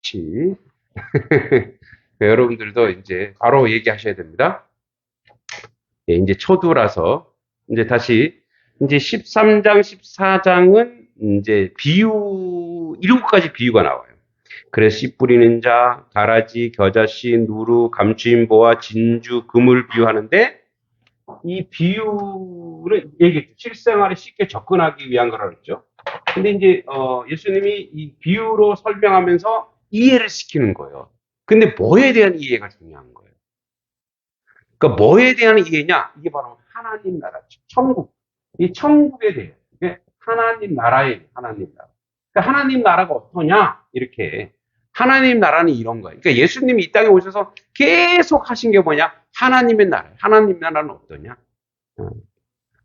밭이. 여러분들도 이제 바로 얘기하셔야 됩니다. 예, 이제 초두라서 이제 다시 이제 13장, 14장은 이제 비유 이런 것까지 비유가 나와요. 그래서 씨 뿌리는 자, 가라지, 겨자씨, 누루, 감추인보와 진주, 금을 비유하는데 이 비유를 얘기했죠. 실생활에 쉽게 접근하기 위한 거라 그랬죠. 근데 이제 예수님이 이 비유로 설명하면서 이해를 시키는 거예요. 근데 뭐에 대한 이해가 중요한 거예요. 그러니까 뭐에 대한 이해냐? 이게 바로 하나님 나라죠. 천국. 이 천국에 대해. 이게 하나님 나라예요. 하나님 나라. 그러니까 하나님 나라가 어떠냐? 이렇게. 하나님 나라는 이런 거예요. 그러니까 예수님이 이 땅에 오셔서 계속 하신 게 뭐냐? 하나님의 나라. 하나님 나라는 어떠냐?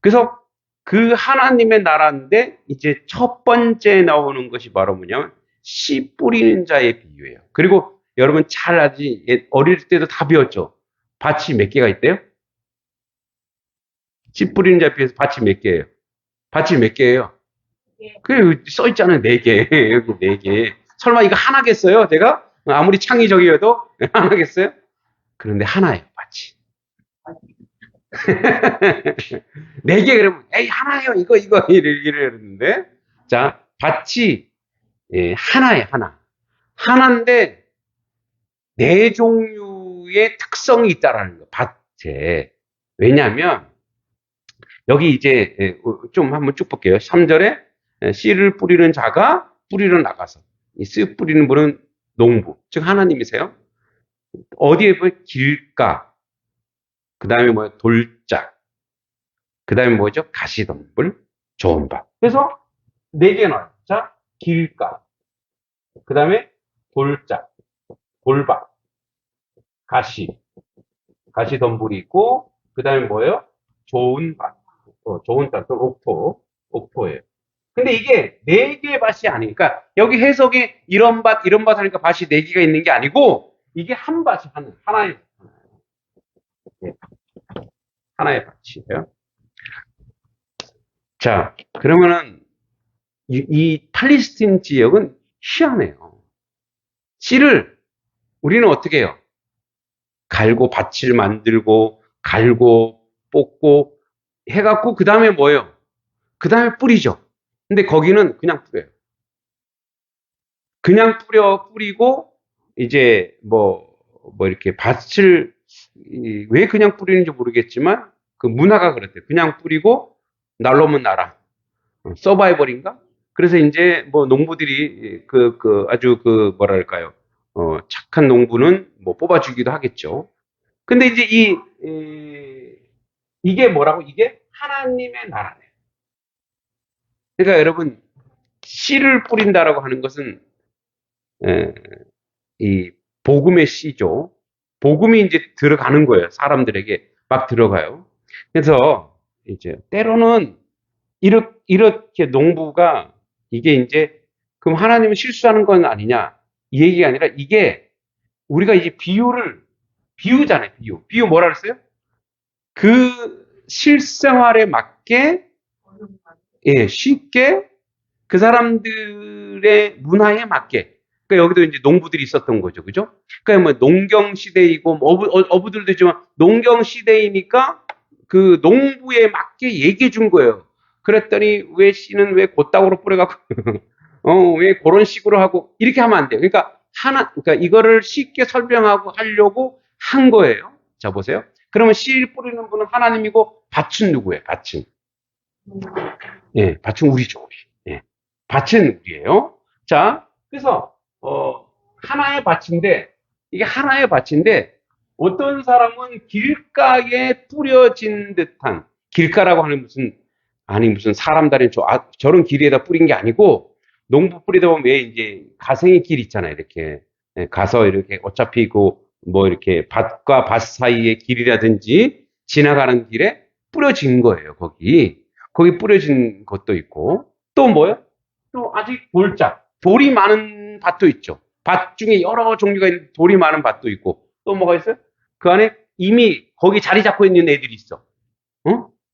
그래서 그 하나님의 나라인데 이제 첫 번째 나오는 것이 바로 뭐냐면 씨 뿌리는 자의 비유예요. 그리고 여러분 잘 알지, 어릴 때도 다 배웠죠. 밭이 몇 개가 있대요? 씨 뿌리는 자에 비해서 밭이 몇 개예요? 밭이 몇 개예요? 그 써 있잖아요. 4개. 여기 4개. 설마 이거 하나겠어요? 제가 아무리 창의적이어도 하나겠어요? 그런데 하나예요, 밭이. 4개 그러면 에이 하나예요. 이거 이러는데 자, 밭이 하나예요, 하나. 하나인데 4종류의 특성이 있다라는 거, 밭에. 왜냐하면 여기 이제 좀 한번 쭉 볼게요. 3절에 씨를 뿌리는 자가 뿌리러 나가서, 이 씨 뿌리는 분은 농부, 즉 하나님이세요. 어디에 보면 길가, 그 다음에 뭐 돌짝, 그 다음에 뭐죠? 가시덤불, 좋은 밭. 그래서 4개 나와요. 자, 길가, 그 다음에 돌짝, 돌밭, 가시덤불이 있고, 그 다음에 뭐예요? 좋은 밭, 좋은 땅, 옥토예요. 근데 이게 4개의 밭이 아니니까, 여기 해석이 이런 밭 하니까 밭이 4개가 있는 게 아니고, 이게 한 밭이 하나의, 하나의 밭이에요. 자, 그러면은, 이 팔레스틴 지역은 희한해요. 씨를 우리는 어떻게 해요? 갈고 밭을 만들고 갈고 뽑고 해갖고 그 다음에 뭐예요? 그 다음에 뿌리죠. 근데 거기는 그냥 뿌려요. 그냥 뿌리고 이제 뭐 이렇게 밭을 왜 그냥 뿌리는지 모르겠지만 그 문화가 그렇대요. 그냥 뿌리고 날로면 날아. 서바이벌인가? 그래서 이제 뭐 농부들이 아주 뭐랄까요? 착한 농부는 뭐 뽑아주기도 하겠죠. 근데 이제 이게 뭐라고? 이게 하나님의 나라네요. 그러니까 여러분, 씨를 뿌린다라고 하는 것은, 이 복음의 씨죠. 복음이 이제 들어가는 거예요. 사람들에게 막 들어가요. 그래서 이제 때로는 이렇게 농부가 이게 이제 그럼 하나님은 실수하는 건 아니냐? 이 얘기가 아니라 이게 우리가 이제 비유잖아요. 비유 뭐라 그랬어요? 그 실생활에 맞게 쉽게 그 사람들의 문화에 맞게. 그러니까 여기도 이제 농부들이 있었던 거죠, 그죠? 그러니까 뭐 농경 시대이고 뭐 어부들도 있지만 농경 시대이니까 그 농부에 맞게 얘기해 준 거예요. 그랬더니 왜 씨는 왜 곧땅으로 뿌려갖고 왜 그런 식으로 하고 이렇게 하면 안 돼요. 그러니까 이거를 쉽게 설명하고 하려고 한 거예요. 자 보세요. 그러면 씨 뿌리는 분은 하나님이고 밭은 누구예요? 밭은 밭은 우리죠, 우리. 밭은 우리예요. 자, 그래서 하나의 밭인데 이게 하나의 밭인데 어떤 사람은 길가에 뿌려진 듯한, 길가라고 하는 무슨 사람 다리는 저런 길에다 뿌린 게 아니고 농부 뿌리다 보면 왜 이제 가생의 길 있잖아요. 이렇게 가서 이렇게 어차피 뭐 이렇게 밭과 밭 사이의 길이라든지 지나가는 길에 뿌려진 거예요. 거기 뿌려진 것도 있고 또 뭐요? 또 아직 돌이 많은 밭도 있죠. 밭 중에 여러 종류가 있는 돌이 많은 밭도 있고 또 뭐가 있어요? 그 안에 이미 거기 자리 잡고 있는 애들이 있어.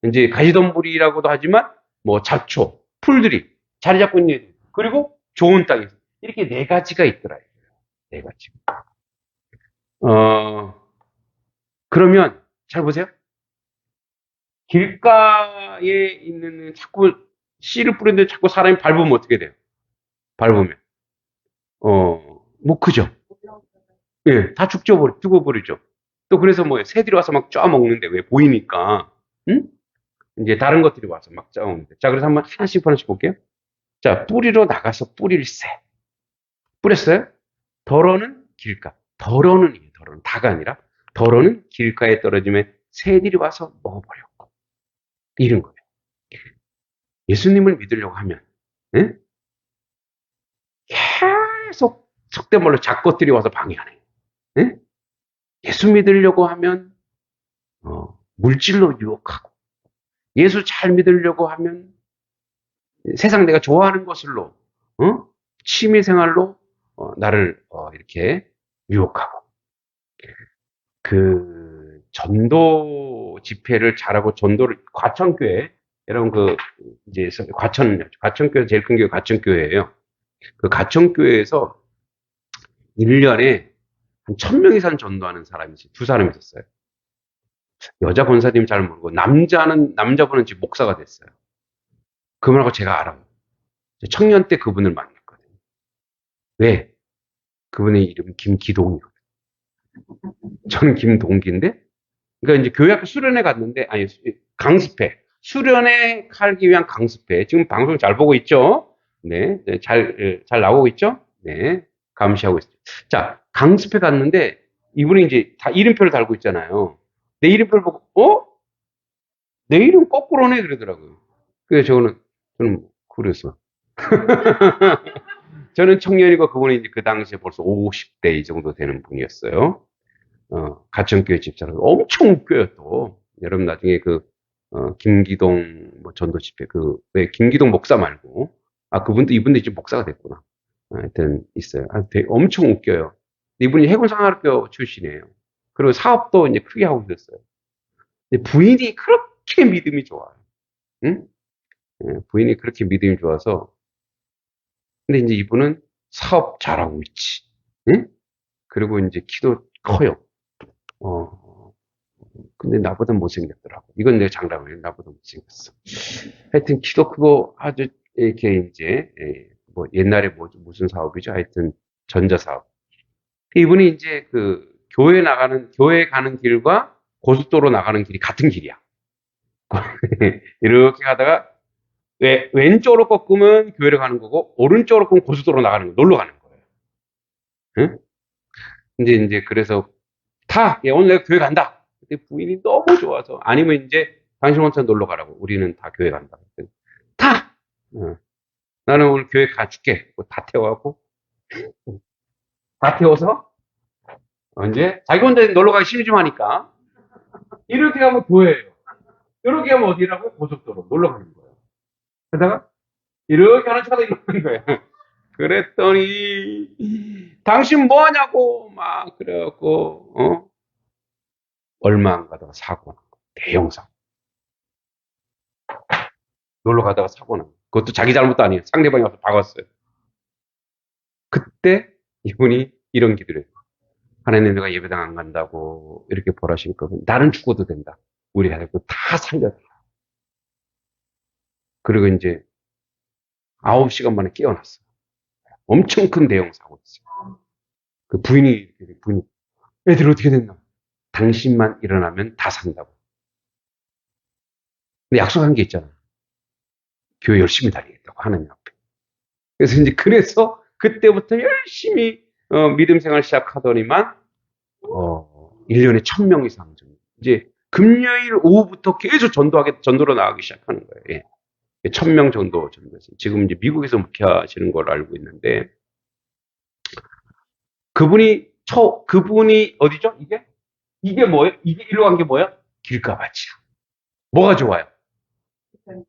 이제 가시덤불이라고도 하지만 뭐 잡초, 풀들이 자리 잡고 있는 애들. 그리고 좋은 땅이 이렇게 4가지가 있더라. 내가 지금. 그러면 잘 보세요. 길가에 있는 자꾸 씨를 뿌리는데 자꾸 사람이 밟으면 어떻게 돼요? 밟으면 못 크죠. 예, 다 죽어버리죠. 또 그래서 뭐 새들이 와서 막 쪄 먹는데 왜 보이니까, 응? 이제 다른 것들이 와서 막 쪄 먹는데. 자, 그래서 한번 하나씩 볼게요. 자, 뿌리로 나가서 뿌리를 쎄. 뿌렸어요? 덜어는 길가. 덜어는 다가 아니라 덜어는 길가에 떨어지면 새들이 와서 먹어버렸고 이런 거예요. 예수님을 믿으려고 하면, 예? 계속 속된 말로 작것들이 와서 방해하네. 예? 예수 믿으려고 하면 물질로 유혹하고, 예수 잘 믿으려고 하면 세상 내가 좋아하는 것으로, 취미 생활로 나를 이렇게 유혹하고, 그 전도 집회를 잘하고 전도를 과천교회, 여러분 그 이제 과천교회 제일 큰 교회 과천교회예요. 그 과천교회에서 1년에 한 1000명 이상 전도하는 사람이 두 사람이 있었어요. 여자 권사님 잘 모르고 남자분은 지금 목사가 됐어요. 그분하고 제가 알아요. 청년 때 그분을 만났거든요. 왜? 그분의 이름은 김기동이요. 저는 김동기인데, 그러니까 이제 교회 앞에 수련회 갔는데, 아니, 강습회. 수련회 하기 위한 강습회. 지금 방송 잘 보고 있죠? 네. 잘 나오고 있죠? 네. 감시하고 있어요. 자, 강습회 갔는데, 이분이 이제 다 이름표를 달고 있잖아요. 내 이름표를 보고, 내 이름 거꾸로네? 그러더라고요. 그래서 저는 그래서. 저는 청년이고 그분이 이제 그 당시에 벌써 50대 이 정도 되는 분이었어요. 가천교회 집사라서 엄청 웃겨요, 또. 여러분 나중에 김기동 뭐 전도 집회, 왜 김기동 목사 말고, 이분도 이제 목사가 됐구나. 하여튼 있어요. 되게 엄청 웃겨요. 이분이 해군상학교 출신이에요. 그리고 사업도 이제 크게 하고 있었어요. 근데 부인이 그렇게 믿음이 좋아요. 응? 부인이 그렇게 믿음이 좋아서. 근데 이제 이분은 사업 잘하고 있지. 응? 그리고 이제 키도 커요. 근데 나보다 못생겼더라고. 이건 내 장담이에요. 나보다 못생겼어. 하여튼 키도 크고 아주 이렇게 이제, 뭐 옛날에 무슨 사업이죠? 하여튼 전자사업. 이분이 이제 교회 가는 길과 고속도로 나가는 길이 같은 길이야. 이렇게 가다가 왼쪽으로 꺾으면 교회를 가는 거고, 오른쪽으로 꺾으면 고속도로 나가는 거, 놀러 가는 거예요. 응? 이제 그래서 오늘 내가 교회 간다. 근데 부인이 너무 좋아서, 아니면 이제 당신 혼자 놀러 가라고. 우리는 다 교회 간다. 타! 나는 오늘 교회 가줄게. 다 태워갖고, 다 태워서, 이제 자기 혼자 놀러 가기 심심하니까, 이렇게 가면 교회예요. 이렇게 가면 어디라고? 고속도로 놀러 가는 거예요. 그러다가, 이렇게 하는 척하다 이러는 거예요. 그랬더니, 당신 뭐 하냐고, 막, 그래갖고, 얼마 안 가다가 사고 난 거. 대형 사고. 놀러 가다가 사고 난 거. 그것도 자기 잘못도 아니에요. 상대방이 와서 박았어요. 그때 이분이 이런 기도를 해요. 하나님, 내가 예배당 안 간다고 이렇게 벌하실 거면 나는 죽어도 된다. 우리 가족들 다 살려달라. 그리고 이제 9시간 만에 깨어났어요. 엄청 큰 대형 사고였어요. 부인이 애들 어떻게 됐나? 당신만 일어나면 다 산다고. 근데 약속한 게 있잖아. 교회 열심히 다니겠다고, 하나님 앞에. 그래서 그때부터 열심히 믿음 생활 시작하더니만 1년에 1000명 이상 정도. 이제 금요일 오후부터 계속 전도로 나가기 시작하는 거예요. 예. 1000명 정도 전도했어요. 지금 이제 미국에서 목회하시는 걸 알고 있는데, 그분이 어디죠? 이게 뭐예요? 이게 일로 간 게 뭐야? 길가밭이야. 뭐가 좋아요?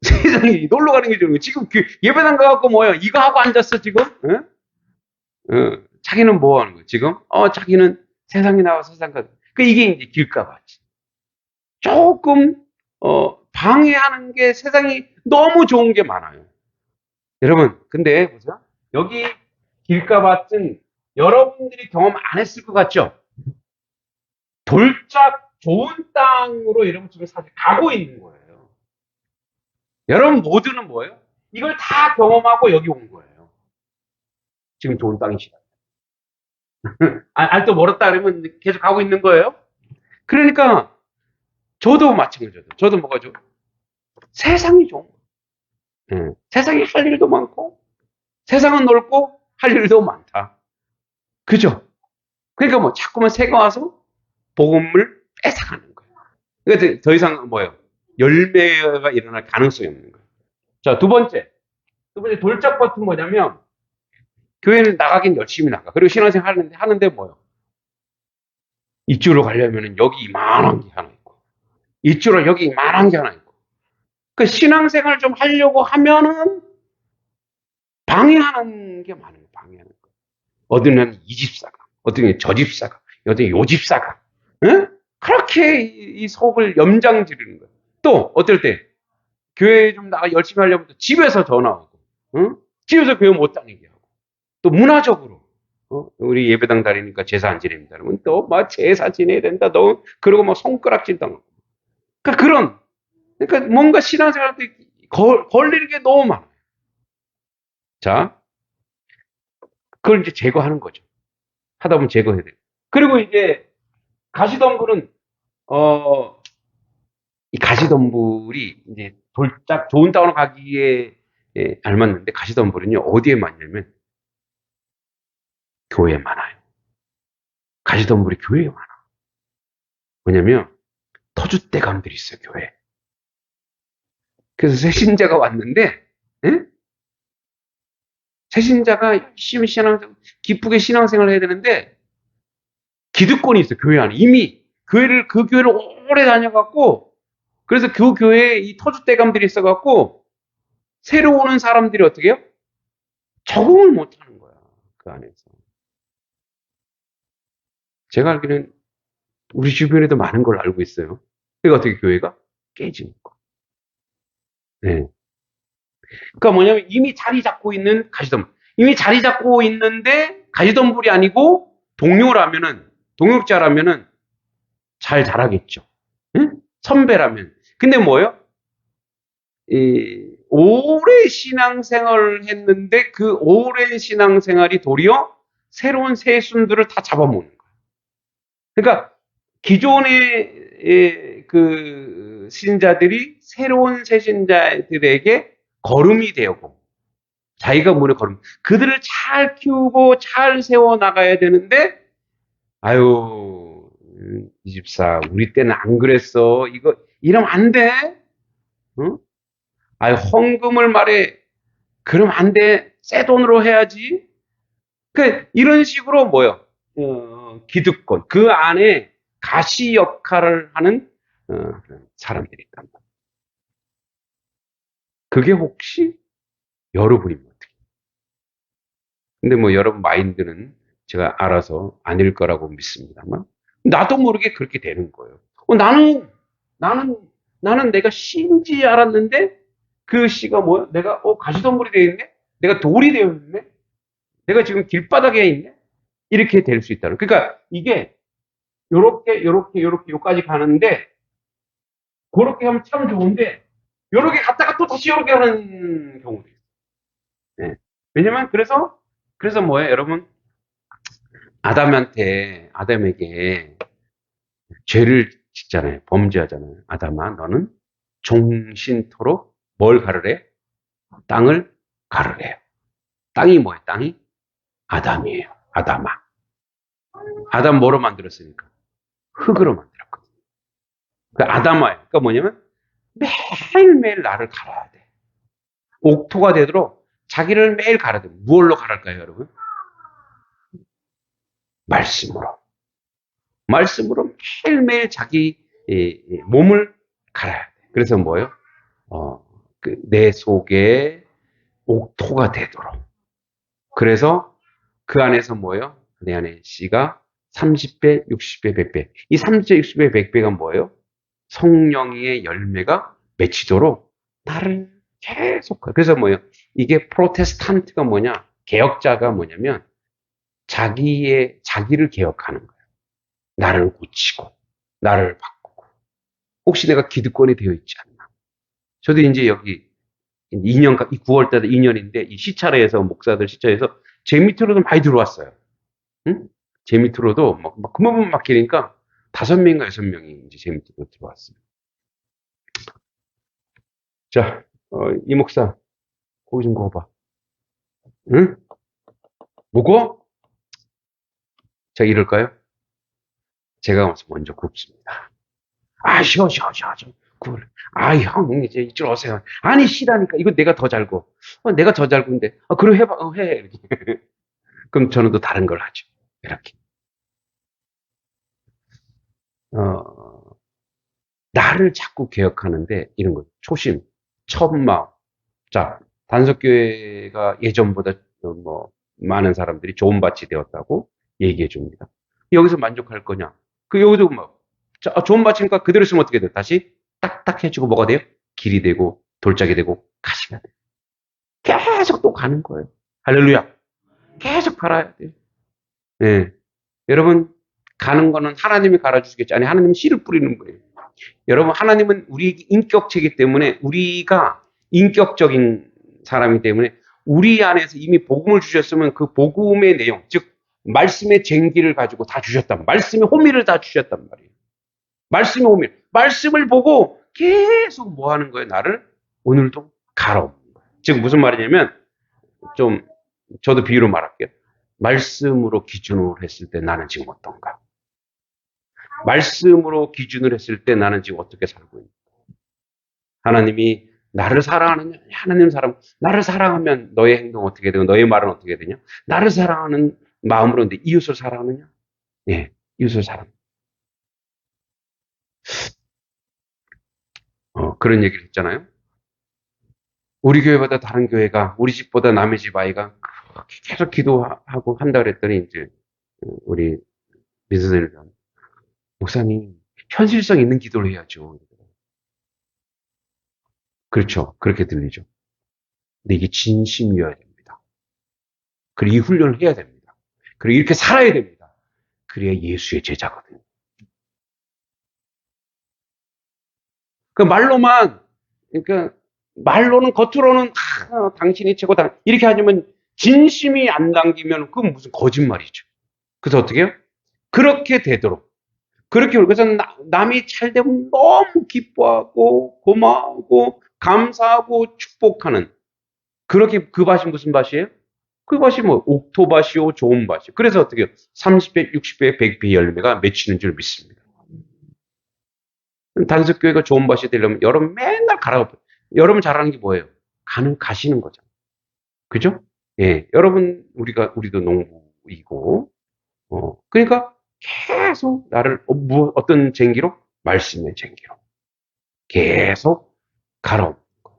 세상에 놀러 가는 게 좋은 거예요. 지금 예배당 가갖고 뭐예요? 이거 하고 앉았어 지금? 자기는 뭐 하는 거예요? 지금? 자기는 세상에 나와서 세상 가. 이게 이제 길가밭이. 조금 방해하는 게, 세상이 너무 좋은 게 많아요. 여러분, 근데 보세요. 여기 길가밭은 여러분들이 경험 안 했을 것 같죠? 돌짝 좋은 땅으로 여러분 지금 사실 가고 있는 거예요. 여러분 모두는 뭐예요? 이걸 다 경험하고 여기 온 거예요. 지금 좋은 땅이시다. 또 멀었다 그러면 계속 가고 있는 거예요. 그러니까 저도 마찬가지죠. 저도 뭐가죠? 세상이 좋은 거예요. 세상에 할 일도 많고 세상은 넓고 할 일도 많다. 그죠? 그러니까 뭐 자꾸만 새가 와서 복음을 뺏어가는 거예요. 그러니까 더 이상 뭐예요? 열매가 일어날 가능성이 없는 거예요. 자, 두 번째 돌짝 버튼 뭐냐면 교회는 나가긴 열심히 나가. 그리고 신앙생활 하는데 뭐예요? 이쪽으로 가려면 여기 이만한 게 하나 있고 이쪽으로 여기 이만한 게 하나 있고 그 신앙생활 좀 하려고 하면은 방해하는 게 많아요. 방해하는 거. 어디는 이 집사가, 어디는 저 집사가, 어디는 요 집사가, 응? 그렇게 이 속을 염장 지르는 거예요. 또 어떨 때 교회 좀 나가 열심히 하려면 또 집에서 전화 오고, 응? 집에서 교회 못 다니게 하고, 또 문화적으로 우리 예배당 다니니까 제사 안 지냅니다. 그러면 또 막 제사 지내야 된다. 너 그러고 막 손가락질 당하고. 그러니까 뭔가 신앙생활 때 걸리는 게 너무 많아요. 자, 그걸 이제 제거하는 거죠. 하다 보면 제거해야 돼요. 그리고 이제 가시덤불은 이 가시덤불이 이제 돌짝 좋은 땅으로 가기에 알맞는데 가시덤불은요 어디에 많냐면 교회에 많아요. 가시덤불이 교회에 많아. 뭐냐면 터줏대감들이 있어요 교회. 그래서 새신자가 왔는데 에? 새신자가 열심히 기쁘게 신앙생활을 해야 되는데 기득권이 있어요 교회 안에. 이미 그 교회를 오래 다녀갖고 그래서 그 교회에 이 터줏대감들이 있어갖고 새로 오는 사람들이 어떻게 해요? 적응을 못하는 거야 그 안에서. 제가 알기로는 우리 주변에도 많은 걸 알고 있어요. 그러니까 어떻게 교회가 깨지는 거. 네. 그러니까 뭐냐면 이미 자리 잡고 있는 가시덤불. 이미 자리 잡고 있는데 가시덤불이 아니고 동역자라면은 잘 자라겠죠. 응? 선배라면. 근데 뭐예요? 오래 신앙생활을 했는데 그 오랜 신앙생활이 도리어 새로운 새순들을 다 잡아먹는 거예요. 그러니까 기존의 그 신자들이 새로운 새 신자들에게 거름이 되고 자기가 물의 걸음 그들을 잘 키우고 잘 세워 나가야 되는데 아유 이 집사 우리 때는 안 그랬어 이거 이러면 안 돼. 응? 아유 헌금을 말해 그러면 안 돼. 새 돈으로 해야지. 그 이런 식으로 뭐요? 기득권 그 안에 가시 역할을 하는 사람들이 있단 말이에요. 그게 혹시 여러분이면 어떻게? 근데 뭐 여러분 마인드는 제가 알아서 아닐 거라고 믿습니다만 나도 모르게 그렇게 되는 거예요. 나는 나는 내가 씨인지 알았는데 그 씨가 뭐야? 내가 가시덤불이 되어 있네? 내가 돌이 되어 있네? 내가 지금 길바닥에 있네? 이렇게 될 수 있다는. 그러니까 이게 요렇게 요까지 가는데 그렇게 하면 참 좋은데 요렇게 갔다가 또 다시 요렇게 하는 경우도 있어요. 네. 왜냐면 그래서 뭐예요, 여러분? 아담에게 죄를 짓잖아요. 범죄하잖아요. 아담아, 너는 종신토록 뭘 가르래? 땅을 가르래요. 땅이 뭐예요? 땅이 아담이에요. 아담아. 아담 뭐로 만들었으니까? 흙으로 만들었거든요. 그 아담아예요. 그러니까 뭐냐면 매일매일 나를 갈아야 돼. 옥토가 되도록 자기를 매일 갈아야 돼. 무얼로 갈을까요, 여러분? 말씀으로. 말씀으로 매일매일 자기 몸을 갈아야 돼. 그래서 뭐예요? 내 속에 옥토가 되도록. 그래서 그 안에서 뭐예요? 내 안에 씨가 30배, 60배, 100배. 이 30배, 60배, 100배가 뭐예요? 성령의 열매가 맺히도록 나를 계속. 그래서 뭐예요? 이게 프로테스탄트가 뭐냐? 개혁자가 뭐냐면 자기를 개혁하는 거예요. 나를 고치고, 나를 바꾸고. 혹시 내가 기득권이 되어 있지 않나? 저도 이제 여기 2년, 9월 달에 2년인데, 이 시찰회에서, 목사들 시찰회에서 제 밑으로도 많이 들어왔어요. 응? 제 밑으로도 막 그만 막히니까 5명인가 6명이 이제 제 밑으로 들어왔어요. 자, 이 목사, 고기 좀 구워봐. 응? 뭐 구워? 제가 이럴까요? 제가 와서 먼저 굽습니다. 아, 쉬어. 구울. 아, 형, 이제 이쪽 오세요. 아니, 쉬라니까. 이거 내가 더 잘 구워. 내가 더 잘 구운데. 그럼 해봐. 해. 이렇게. 그럼 저는 또 다른 걸 하죠. 이렇게. 나를 자꾸 개혁하는데, 이런 거. 초심, 첫마음. 자, 단석교회가 예전보다 많은 사람들이 좋은 밭이 되었다고 얘기해 줍니다. 여기서 만족할 거냐? 여기도 자, 좋은 밭이니까 그대로 쓰면 어떻게 돼요? 다시 딱딱 해주고 뭐가 돼요? 길이 되고, 돌짝이 되고, 가시가 돼요. 계속 또 가는 거예요. 할렐루야. 계속 갈아야 돼요. 네. 여러분, 가는 거는 하나님이 갈아주시겠지. 아니, 하나님은 씨를 뿌리는 거예요. 여러분, 하나님은 우리 인격체이기 때문에 우리가 인격적인 사람이기 때문에 우리 안에서 이미 복음을 주셨으면 그 복음의 내용, 즉 말씀의 쟁기를 가지고 다 주셨단 말이에요. 말씀의 호미를 다 주셨단 말이에요. 말씀의 호미. 말씀을 보고 계속 뭐 하는 거예요? 나를 오늘도 갈아엎는 거예요. 즉 무슨 말이냐면 좀 저도 비유로 말할게요. 말씀으로 기준으로 했을 때 나는 지금 어떤가? 말씀으로 기준을 했을 때 나는 지금 어떻게 살고 있는가? 하나님이 나를 사랑하느냐? 하나님 나를 사랑하면 너의 행동 어떻게 되고 너의 말은 어떻게 되냐? 나를 사랑하는 마음으로 근데 이웃을 사랑하느냐? 예, 이웃을 사랑. 그런 얘기를 했잖아요. 우리 교회보다 다른 교회가, 우리 집보다 남의 집 아이가 계속 기도하고 한다 그랬더니 이제 우리 민선생님 목사님 현실성 있는 기도를 해야죠. 그렇죠. 그렇게 들리죠. 근데 이게 진심이어야 됩니다. 그리고 이 훈련을 해야 됩니다. 그리고 이렇게 살아야 됩니다. 그래야 예수의 제자거든요. 그러니까 말로는 겉으로는 당신이 최고다 이렇게 하지만 진심이 안 담기면 그건 무슨 거짓말이죠. 그래서 어떻게 해요? 그렇게 되도록 그렇게 그래서 남이 잘 되면 너무 기뻐하고 고마워하고 감사하고 축복하는 그렇게 그 밭이 무슨 밭이에요? 그 밭이 옥토밭이요 좋은 밭이요. 그래서 어떻게 해요? 30배, 60배, 100배 열매가 맺히는 줄 믿습니다. 단석교회가 좋은 밭이 되려면 여러분 맨날 가라고 여러분 잘하는 게 뭐예요? 가시는 거죠. 그죠? 예, 여러분 우리도 농부이고 그러니까 계속 나를 어떤 쟁기로? 말씀의 쟁기로 계속 가라옵는 거.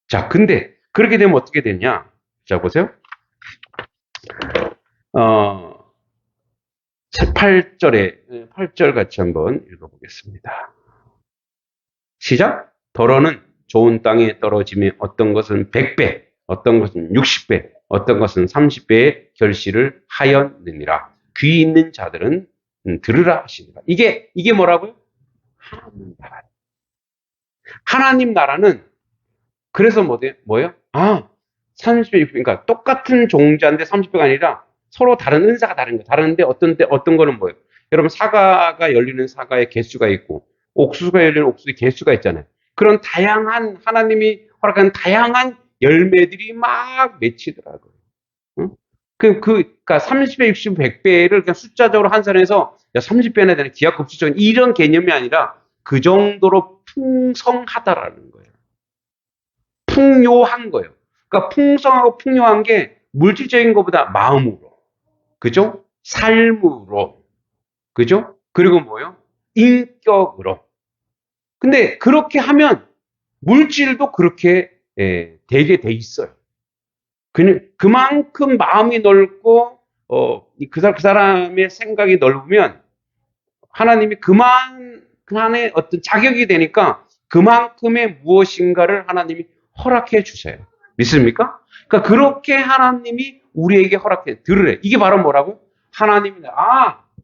자, 근데 그렇게 되면 어떻게 되냐? 자, 보세요. 8절 같이 한번 읽어보겠습니다. 시작. 더러는 좋은 땅에 떨어지며 어떤 것은 100배, 어떤 것은 60배, 어떤 것은 30배의 결실을 하였느니라. 귀 있는 자들은 들으라 하시니라. 이게 뭐라고요? 하나님 나라. 하나님 나라는 그래서 뭐예요? 30배, 60배. 그러니까 똑같은 종자인데 30배가 아니라 서로 다른 은사가 다른 거. 다른데 어떤 거는 뭐예요? 여러분 사과가 열리는 사과의 개수가 있고 옥수수가 열리는 옥수수의 개수가 있잖아요. 그런 다양한 하나님이 허락한 다양한 열매들이 막 맺히더라고요. 응? 그러니까 30배, 60배, 100배를 그냥 숫자적으로 환산해서 30배나 되는 기하급수적인 이런 개념이 아니라 그 정도로 풍성하다라는 거예요. 풍요한 거예요. 그러니까 풍성하고 풍요한 게 물질적인 것보다 마음으로, 그죠? 삶으로, 그죠? 그리고 뭐요? 인격으로. 근데 그렇게 하면 물질도 그렇게 되게 돼 있어요. 그만큼 마음이 넓고 그 사람의 생각이 넓으면 하나님이 그만큼의 어떤 자격이 되니까 그만큼의 무엇인가를 하나님이 허락해 주세요. 믿습니까? 그러니까 그렇게 하나님이 우리에게 허락해 들으래. 이게 바로 뭐라고? 하나님이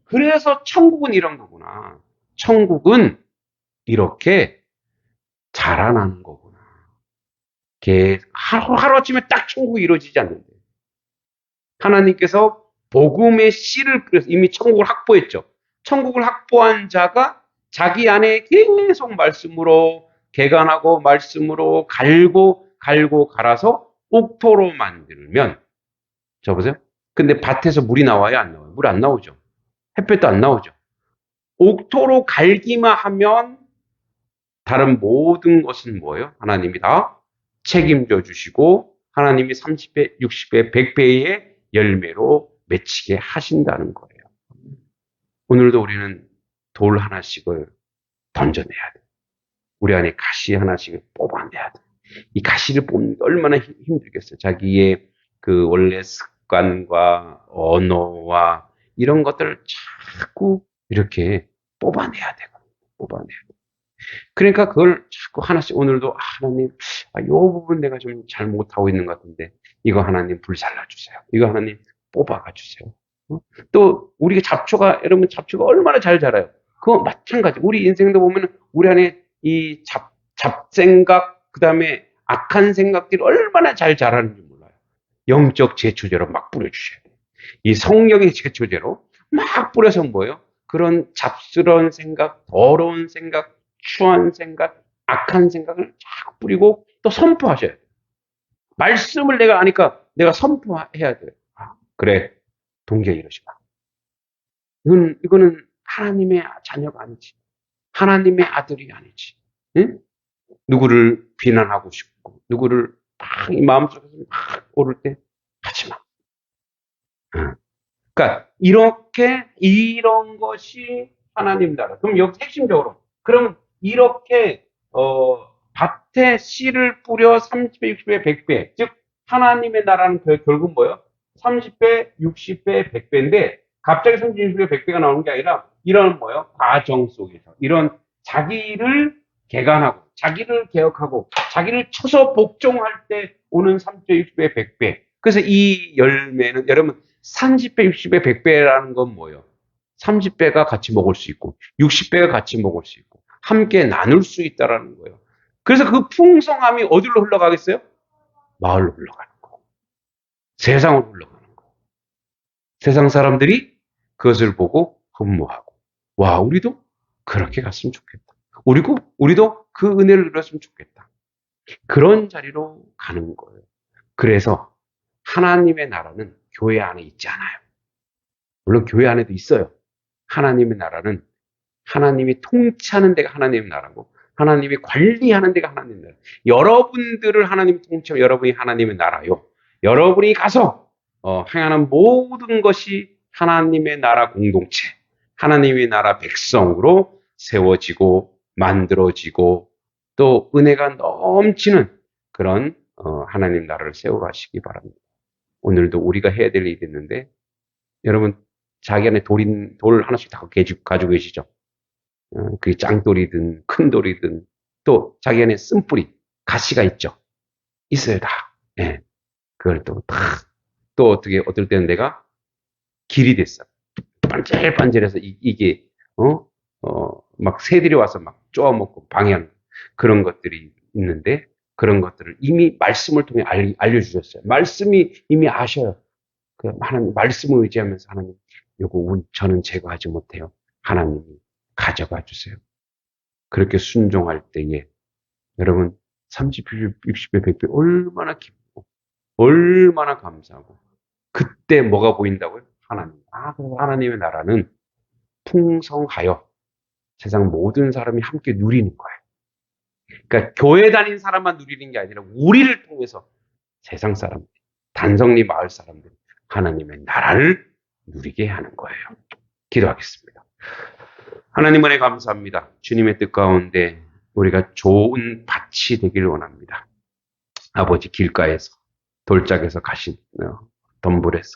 그래서 천국은 이런 거구나. 천국은 이렇게 자라나는 거구나. 하루아침에 딱 천국이 이루어지지 않는데 하나님께서 복음의 씨를 뿌려서 이미 천국을 확보했죠. 천국을 확보한 자가 자기 안에 계속 말씀으로 개간하고 말씀으로 갈고 갈아서 옥토로 만들면 저 보세요. 근데 밭에서 물이 나와요? 안 나와요? 물 안 나오죠. 햇볕도 안 나오죠. 옥토로 갈기만 하면 다른 모든 것은 뭐예요? 하나님이 다 책임져 주시고 하나님이 30배, 60배, 100배의 열매로 맺히게 하신다는 거예요. 오늘도 우리는 돌 하나씩을 던져내야 돼. 우리 안에 가시 하나씩을 뽑아내야 돼. 이 가시를 뽑는 게 얼마나 힘들겠어요. 자기의 그 원래 습관과 언어와 이런 것들을 자꾸 이렇게 뽑아내야 되거든요. 뽑아내야 돼. 그러니까 그걸 자꾸 하나씩 오늘도 하나님, 이 부분 내가 좀 잘못하고 있는 것 같은데 이거 하나님 불살라 주세요. 이거 하나님 뽑아가 주세요. 또 우리가 여러분 잡초가 얼마나 잘 자라요. 그거 마찬가지. 우리 인생도 보면 우리 안에 이 잡생각 그다음에 악한 생각들이 얼마나 잘 자라는지 몰라요. 영적 제초제로 막 뿌려주셔야 돼요. 이 성령의 제초제로 막 뿌려서 뭐예요? 그런 잡스러운 생각, 더러운 생각, 추한 생각, 악한 생각을 쫙 뿌리고 또 선포하셔야 돼요. 말씀을 내가 아니까 내가 선포해야 돼요. 그래, 동기야 이러지 마. 이거는 하나님의 자녀가 아니지. 하나님의 아들이 아니지. 응? 누구를 비난하고 싶고, 누구를 막 이 마음속에서 막 오를 때 하지 마. 응. 그러니까 이런 것이 하나님 나라. 그럼 여기 핵심적으로 그럼 이렇게 밭에 씨를 뿌려 30배, 60배, 100배. 즉 하나님의 나라는 결국 뭐예요? 30배, 60배, 100배인데 갑자기 30, 60배, 100배가 나오는 게 아니라 이런 뭐예요? 과정 속에서 이런 자기를 개간하고 자기를 개혁하고 자기를 쳐서 복종할 때 오는 30배, 60배, 100배. 그래서 이 열매는 여러분 30배, 60배, 100배라는 건 뭐예요? 30배가 같이 먹을 수 있고 60배가 같이 먹을 수 있고 함께 나눌 수 있다라는 거예요. 그래서 그 풍성함이 어디로 흘러가겠어요? 마을로 흘러가는 거. 세상으로 흘러가는 거. 세상 사람들이 그것을 보고 흠모하고 와 우리도 그렇게 갔으면 좋겠다. 우리도 그 은혜를 누렸으면 좋겠다. 그런 자리로 가는 거예요. 그래서 하나님의 나라는 교회 안에 있지 않아요. 물론 교회 안에도 있어요. 하나님의 나라는 하나님이 통치하는 데가 하나님의 나라고 하나님이 관리하는 데가 하나님의 나라. 여러분들을 하나님이 통치하면 여러분이 하나님의 나라요. 여러분이 가서 행하는 모든 것이 하나님의 나라 공동체, 하나님의 나라 백성으로 세워지고 만들어지고 또 은혜가 넘치는 그런 하나님 나라를 세워가시기 바랍니다. 오늘도 우리가 해야 될 일이 있는데 여러분 자기 안에 돌 하나씩 다 가지고 계시죠? 그게 짱돌이든 큰 돌이든 또 자기 안에 쓴뿌리, 가시가 있죠? 있어요 다. 예. 그걸 또 어떨 때는 내가 길이 됐어. 반질반질해서 이게 막 새들이 와서 막 쪼아먹고 방해하는 그런 것들이 있는데 그런 것들을 이미 말씀을 통해 알려주셨어요. 말씀이 이미 아셔요. 하나님 말씀을 의지하면서 하나님 요거 저는 제거하지 못해요. 하나님이 가져가 주세요. 그렇게 순종할 때에 여러분 30배, 60배, 100배 얼마나 기쁘고 얼마나 감사하고 그때 뭐가 보인다고요? 하나님. 그래서 하나님의 나라는 풍성하여 세상 모든 사람이 함께 누리는 거예요. 그러니까 교회 다닌 사람만 누리는 게 아니라 우리를 통해서 세상 사람들, 단성리 마을 사람들 하나님의 나라를 누리게 하는 거예요. 기도하겠습니다. 하나님 은혜 감사합니다. 주님의 뜻 가운데 우리가 좋은 밭이 되기를 원합니다. 아버지 길가에서 돌짝에서 가신 덤불에서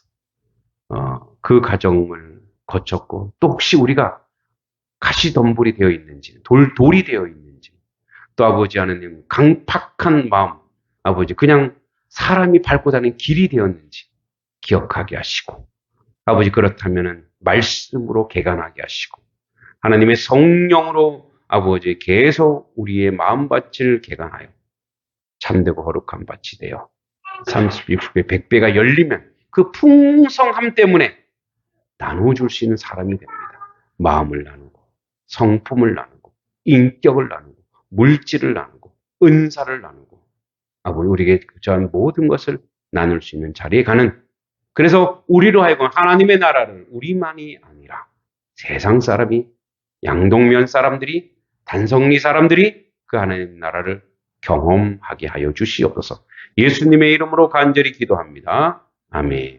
그 과정을 거쳤고 또 혹시 우리가 가시덤불이 되어 있는지 돌이 되어 있는지 또 아버지 하나님 강팍한 마음 아버지 그냥 사람이 밟고 다니는 길이 되었는지 기억하게 하시고, 아버지 그렇다면은 말씀으로 개간하게 하시고, 하나님의 성령으로 아버지 계속 우리의 마음밭을 개간하여 참되고 거룩한 밭이 되어 30배, 60배, 100배가 열리면 그 풍성함 때문에 나눠줄 수 있는 사람이 됩니다. 마음을 나누고, 성품을 나누고, 인격을 나누고, 물질을 나누고, 은사를 나누고, 아버지 우리에게 저한 모든 것을 나눌 수 있는 자리에 가는, 그래서 우리로 하여금 하나님의 나라를 우리만이 아니라 세상 사람이, 양동면 사람들이, 단성리 사람들이 그 하나님 나라를 경험하게 하여 주시옵소서. 예수님의 이름으로 간절히 기도합니다. 아멘.